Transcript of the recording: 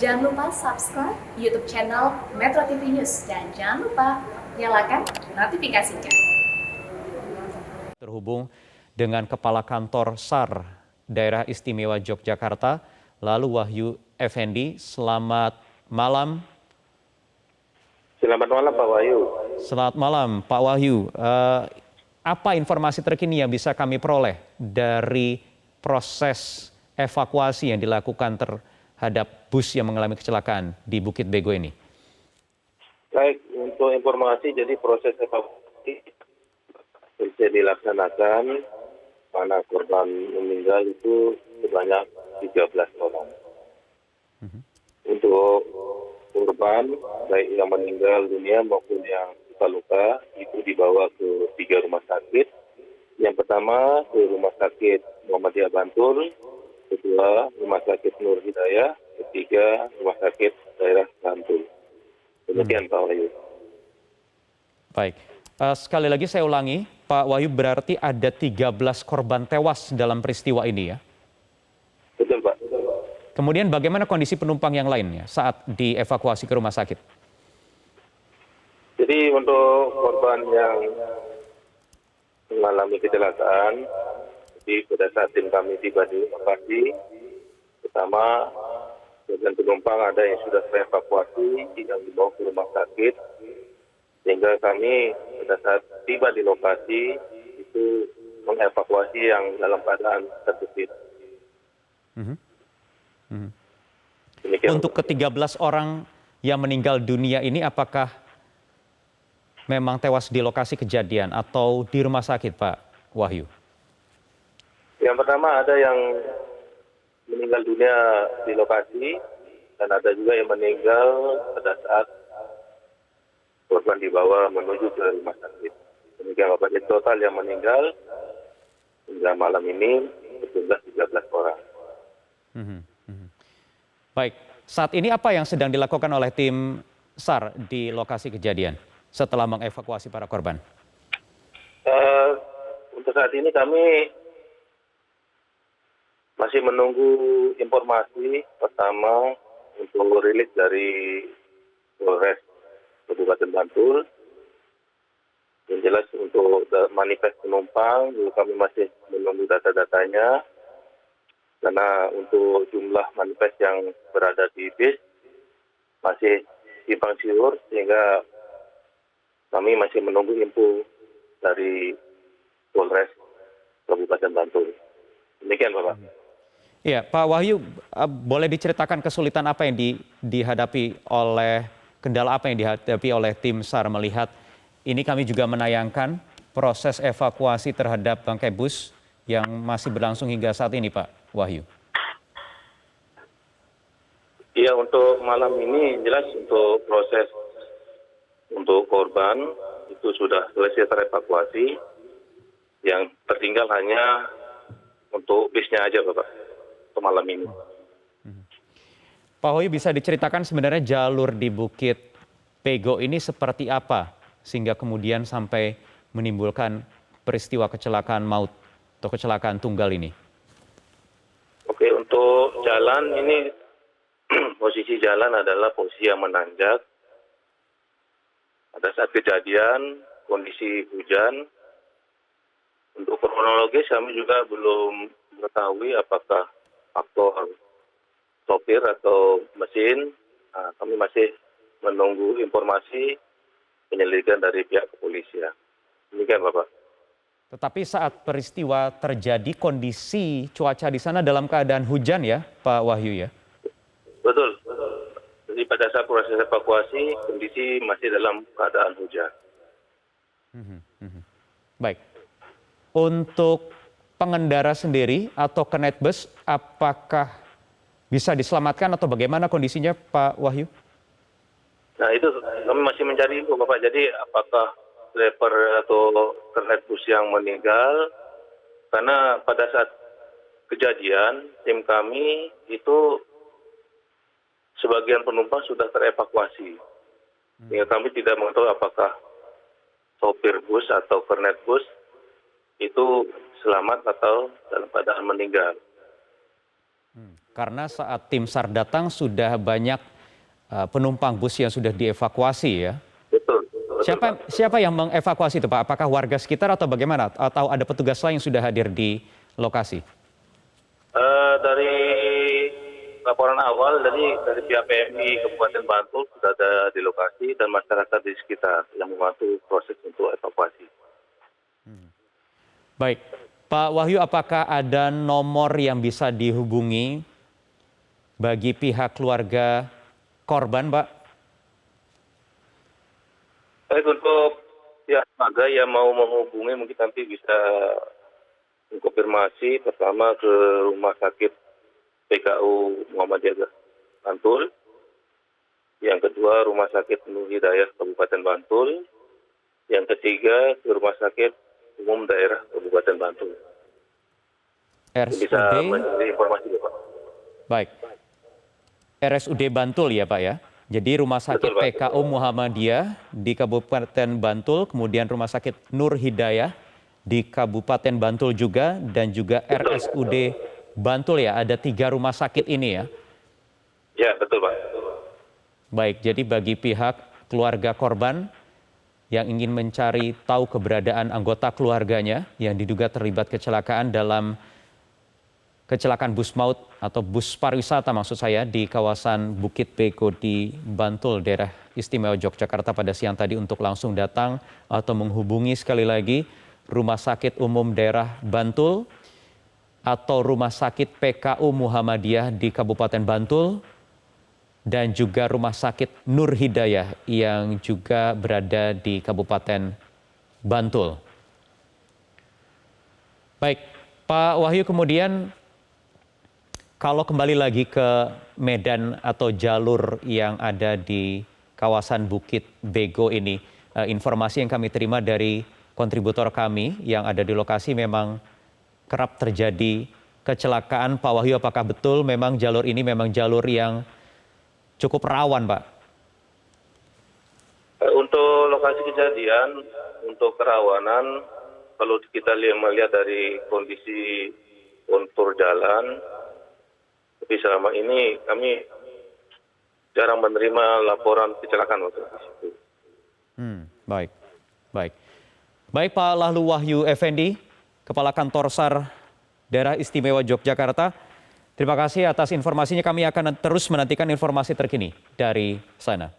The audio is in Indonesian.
Jangan lupa subscribe YouTube channel Metro TV News dan jangan lupa nyalakan notifikasinya. Terhubung dengan Kepala Kantor SAR Daerah Istimewa Yogyakarta, lalu Wahyu Effendi. Selamat malam. Selamat malam Pak Wahyu. Selamat malam Pak Wahyu. Apa informasi terkini yang bisa kami peroleh dari proses evakuasi yang dilakukan terhadap bus yang mengalami kecelakaan di Bukit Bego ini? Baik, untuk informasi, jadi proses evakuasi bisa dilaksanakan, mana korban meninggal itu sebanyak 13 orang. Untuk korban, baik yang meninggal dunia maupun yang luka-luka, itu dibawa ke 3 rumah sakit. Yang pertama ke Rumah Sakit Muhammadiyah Bantul, kedua Rumah Sakit Nur Hidayah, ketiga Rumah Sakit Daerah Bantul. Demikian Pak Wahyu. Baik, sekali lagi saya ulangi, Pak Wahyu, berarti ada 13 korban tewas dalam peristiwa ini ya? Betul Pak. Kemudian bagaimana kondisi penumpang yang lainnya saat dievakuasi ke rumah sakit? Jadi untuk korban yang mengalami kecelakaan, jadi pada saat tim kami tiba di lokasi, pertama dengan penumpang ada yang sudah terevakuasi yang dibawa ke rumah sakit, sehingga kami pada saat tiba di lokasi itu mengevakuasi yang dalam keadaan terjepit. Demikian. Untuk ke-13 orang yang meninggal dunia ini apakah memang tewas di lokasi kejadian atau di rumah sakit, Pak Wahyu? Yang pertama ada yang meninggal dunia di lokasi dan ada juga yang meninggal pada saat korban dibawa menuju ke rumah sakit. Demikian Bapak, jadi total yang meninggal hingga malam ini berjumlah 13 orang. Baik, saat ini apa yang sedang dilakukan oleh tim SAR di lokasi kejadian setelah mengevakuasi para korban? Untuk saat ini kami masih menunggu informasi pertama untuk rilis dari Polres Kabupaten Bantul. Yang jelas untuk manifest penumpang, kami masih menunggu data-datanya. Karena untuk jumlah manifest yang berada di bis masih simpang siur, sehingga kami masih menunggu info dari Polres Kabupaten Bantul. Demikian Bapak. Iya, Pak Wahyu, boleh diceritakan kesulitan apa yang dihadapi oleh, kendala apa yang dihadapi oleh tim SAR melihat ini kami juga menayangkan proses evakuasi terhadap bangkai bus yang masih berlangsung hingga saat ini, Pak Wahyu. Iya, untuk malam ini jelas untuk proses untuk korban itu sudah selesai terevakuasi. Yang tertinggal hanya untuk bisnya aja Bapak, untuk malam ini. Pak Wahyu, bisa diceritakan sebenarnya jalur di Bukit Bego ini seperti apa sehingga kemudian sampai menimbulkan peristiwa kecelakaan maut atau kecelakaan tunggal ini? Oke, untuk jalan ini posisi jalan adalah posisi yang menanjak. Pada saat kejadian kondisi hujan. Untuk kronologis kami juga belum mengetahui apakah faktor sopir atau mesin. Kami masih menunggu informasi penyelidikan dari pihak kepolisian. Demikian Bapak. Tetapi saat peristiwa terjadi kondisi cuaca di sana dalam keadaan hujan ya Pak Wahyu ya? Betul. Jadi pada saat proses evakuasi kondisi masih dalam keadaan hujan. Baik. Untuk pengendara sendiri atau kernet bus, apakah bisa diselamatkan atau bagaimana kondisinya Pak Wahyu? Nah itu kami masih mencari info Bapak. Jadi apakah driver atau kernet bus yang meninggal? Karena pada saat kejadian tim kami itu sebagian penumpang sudah terevakuasi. Sehingga kami tidak mengetahui apakah sopir bus atau kernet bus itu selamat atau dalam keadaan meninggal. Karena saat tim SAR datang sudah banyak penumpang bus yang sudah dievakuasi ya. Betul. Betul, Pak. Siapa yang mengevakuasi itu Pak? Apakah warga sekitar atau bagaimana? Atau ada petugas lain yang sudah hadir di lokasi? Dari laporan awal dari pihak PMI Kabupaten Bantul sudah ada di lokasi dan masyarakat di sekitar yang membantu proses untuk evakuasi. Baik, Pak Wahyu, apakah ada nomor yang bisa dihubungi bagi pihak keluarga korban, Pak? Baik, untuk pihak keluarga yang mau menghubungi mungkin nanti bisa mengkonfirmasi pertama ke Rumah Sakit PKU Muhammadiyah Bantul, yang kedua Rumah Sakit Nur Hidayah Kabupaten Bantul, yang ketiga ke Rumah Sakit Umum Daerah Kabupaten Bantul. Bisa RSUD, mencari informasi, Pak. baik. RSUD Bantul ya Pak ya? Jadi Rumah Sakit Betul, Pak. PKU Muhammadiyah di Kabupaten Bantul, kemudian Rumah Sakit Nur Hidayah di Kabupaten Bantul juga, dan juga RSUD Bantul ya, ada 3 rumah sakit ini ya? Ya, betul, Pak. Baik, jadi bagi pihak keluarga korban yang ingin mencari tahu keberadaan anggota keluarganya yang diduga terlibat kecelakaan dalam kecelakaan bus maut atau bus pariwisata maksud saya di kawasan Bukit Bego di Bantul, daerah istimewa Yogyakarta pada siang tadi untuk langsung datang atau menghubungi sekali lagi Rumah Sakit Umum Daerah Bantul atau Rumah Sakit PKU Muhammadiyah di Kabupaten Bantul, dan juga Rumah Sakit Nur Hidayah yang juga berada di Kabupaten Bantul. Baik, Pak Wahyu, kemudian kalau kembali lagi ke medan atau jalur yang ada di kawasan Bukit Bego ini, informasi yang kami terima dari kontributor kami yang ada di lokasi memang kerap terjadi kecelakaan. Pak Wahyu, apakah betul memang jalur ini memang jalur yang cukup rawan, Pak? Untuk lokasi kejadian, untuk kerawanan, kalau kita melihat dari kondisi kontur jalan, tapi selama ini kami jarang menerima laporan kecelakaan waktu itu. Baik, baik. Baik Pak Lalu Wahyu Effendi, Kepala Kantor SAR Daerah Istimewa Yogyakarta. Terima kasih atas informasinya. Kami akan terus menantikan informasi terkini dari sana.